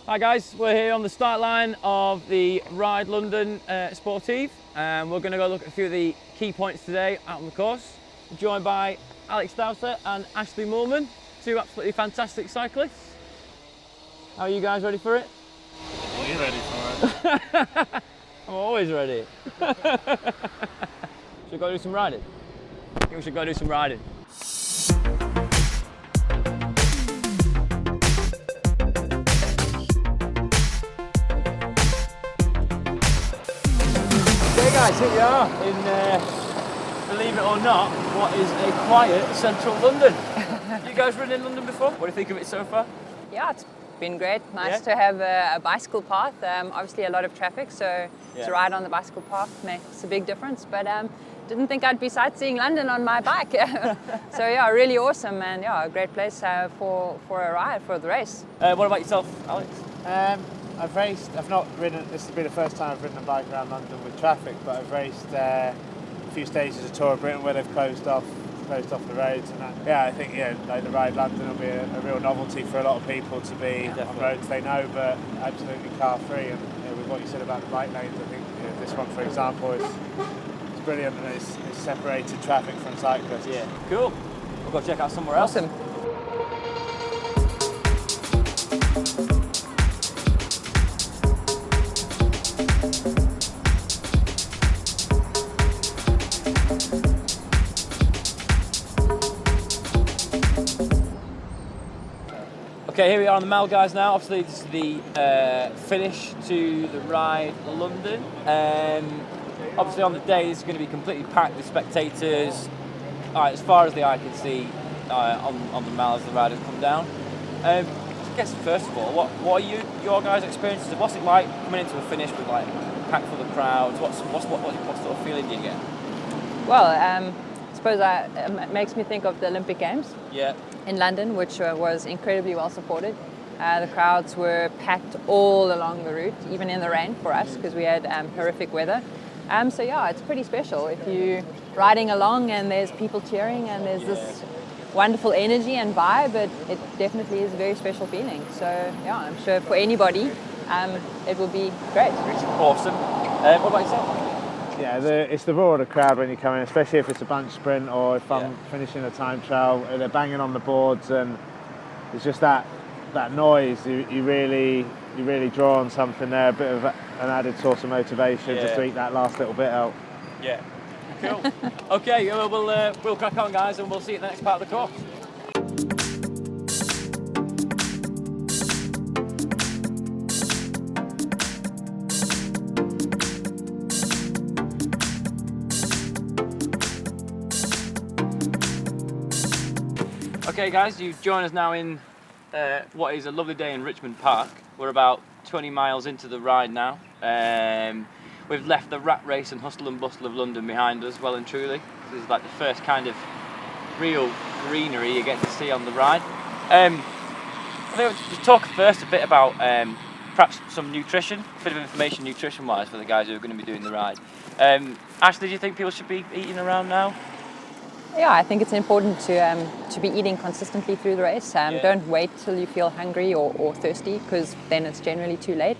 Hi guys, we're here on the start line of the RideLondon Sportive, and we're going to go look at a few of the key points today out on the course. We're joined by Dowsett and Ashleigh Moolman, two absolutely fantastic cyclists. How are you guys ready for it? Are you ready for it? I'm always ready. Should we go do some riding? I think we should go do some riding. Okay guys, here we are in, believe it or not, what is a quiet central London. You guys ridden in London before? What do you think of it so far? Yeah, it's been great. Nice to have a bicycle path. Obviously a lot of traffic, so to ride on the bicycle path makes a big difference. But didn't think I'd be sightseeing London on my bike. So yeah, really awesome, and yeah, a great place for a ride, for the race. What about yourself, Alex? I've not ridden, this will be the first time I've ridden a bike around London with traffic, but I've raced a few stages of Tour of Britain where they've closed off the roads, and I think like the RideLondon will be a real novelty for a lot of people to be on roads they know, but absolutely car free. And with what you said about the bike lanes, I think this one, for example, is brilliant, and it's separated traffic from cyclists. Yeah, cool. We'll go check out somewhere else. Awesome. Okay, here we are on the Mall, guys, now. Obviously, this is the finish to the RideLondon. Obviously, on the day, this is going to be completely packed with spectators. As far as the eye can see on the Mall as the riders come down. I guess, first of all, what are your guys' experiences? What's it like coming into a finish with like packed full of crowds? What sort of feeling do you get? Well, I suppose it makes me think of the Olympic Games. Yeah. In London, which was incredibly well supported. The crowds were packed all along the route, even in the rain for us, because we had horrific weather. So yeah, it's pretty special if you're riding along and there's people cheering and there's this wonderful energy and vibe. It definitely is a very special feeling. So yeah, I'm sure for anybody, it will be great. Awesome. What about yourself? Yeah, it's the roar of the crowd when you come in, especially if it's a bunch sprint or if I'm finishing a time trial. They're banging on the boards, and it's just that noise. You really draw on something there, a bit of an added source of motivation just to eat that last little bit out. Yeah, cool. Okay, we'll crack on, guys, and we'll see you at the next part of the course. Okay guys, you join us now in what is a lovely day in Richmond Park. We're about 20 miles into the ride now. We've left the rat race and hustle and bustle of London behind us well and truly. This is like the first kind of real greenery you get to see on the ride. I think we'll just talk first a bit about perhaps some nutrition, a bit of information nutrition wise for the guys who are going to be doing the ride. Ashleigh, do you think people should be eating around now? Yeah, I think it's important to be eating consistently through the race. Don't wait till you feel hungry or thirsty, because then it's generally too late.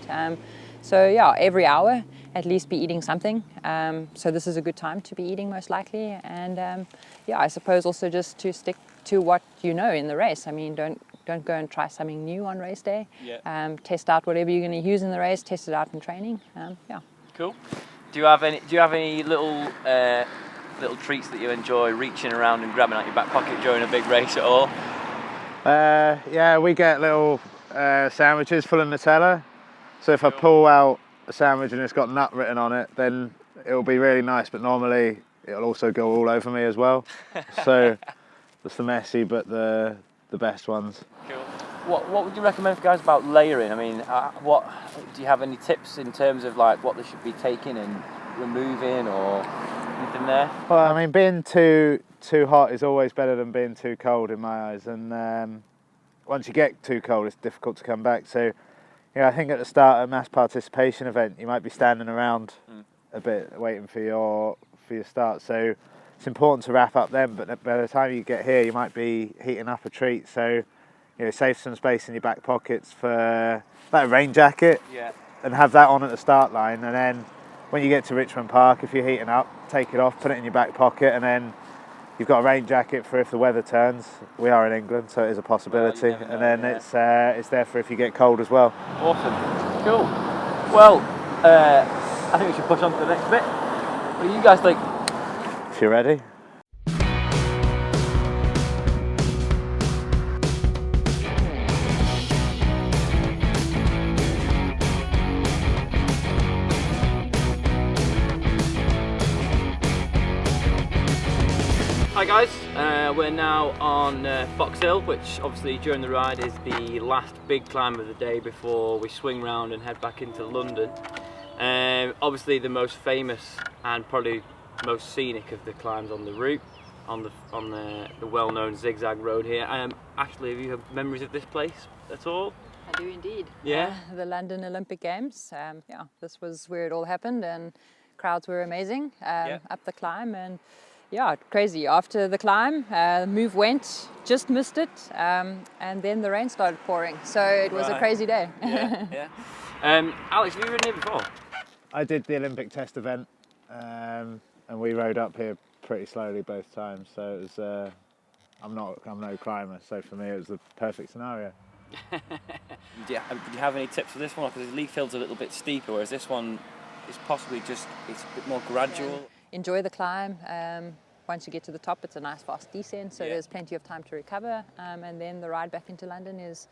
So yeah, every hour at least be eating something. So this is a good time to be eating, most likely. And yeah, I suppose also just to stick to what you know in the race. I mean, don't go and try something new on race day. Test out whatever you're going to use in the race. Test it out in training. Yeah. Cool. Do you have any little treats that you enjoy reaching around and grabbing out your back pocket during a big race at all? Yeah, we get little sandwiches full of Nutella. So if I pull out a sandwich and it's got nut written on it, then it'll be really nice, but normally it'll also go all over me as well. So it's the messy but the best ones. Cool. What would you recommend for guys about layering? I mean, what do you have any tips in terms of like what they should be taking and removing or anything there? Well, I mean, being too hot is always better than being too cold in my eyes, and once you get too cold, it's difficult to come back. So, yeah, I think at the start of a mass participation event, you might be standing around a bit waiting for your start. So it's important to wrap up then. But by the time you get here, you might be heating up a treat. So save some space in your back pockets for like a rain jacket. Yeah. And have that on at the start line, and then when you get to Richmond Park, if you're heating up, take it off, put it in your back pocket, and then you've got a rain jacket for if the weather turns. We are in England, so it is a possibility. Well, you never know, and then it's there for if you get cold as well. Awesome. Cool. Well, I think we should push on to the next bit. What do you guys think? If you're ready. Hi guys, we're now on Fox Hill, which obviously during the ride is the last big climb of the day before we swing round and head back into London. Obviously the most famous and probably most scenic of the climbs on the route, on the well-known zigzag road here. Ashleigh, have you had memories of this place at all? I do indeed. Yeah? The London Olympic Games. This was where it all happened, and crowds were amazing up the climb. And yeah, crazy. After the climb, move went, just missed it, and then the rain started pouring. So it was a crazy day. Yeah. Alex, have you ridden here before? I did the Olympic test event, and we rode up here pretty slowly both times. So it was. I'm no climber, so for me it was the perfect scenario. Do you have any tips for this one? Because the Leaf Hill's a little bit steeper, whereas this one is possibly it's a bit more gradual. Yeah. Enjoy the climb. Once you get to the top, it's a nice fast descent, so there's plenty of time to recover. And then the ride back into London is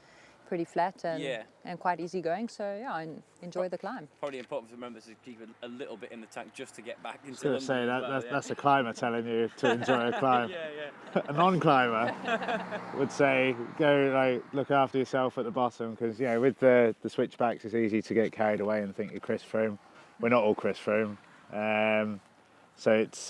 pretty flat and quite easy going. So yeah, enjoy the climb. Probably important to remember to keep a little bit in the tank just to get back into I was London. going to say that's a climber telling you to enjoy a climb. A non-climber would say look after yourself at the bottom, because with the switchbacks it's easy to get carried away and think you're Chris Froome. We're not all Chris Froome. So it's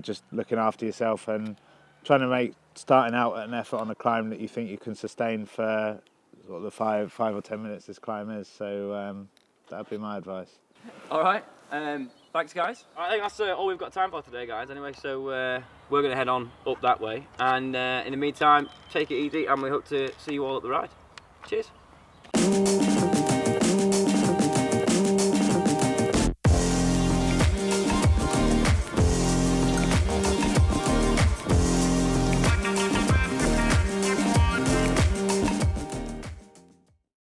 just looking after yourself and trying to starting out at an effort on a climb that you think you can sustain for the 5 or 10 minutes this climb is. So that'd be my advice. All right. Thanks, guys. I think that's all we've got time for today, guys. Anyway, so we're going to head on up that way, and in the meantime, take it easy, and we hope to see you all at the ride. Cheers.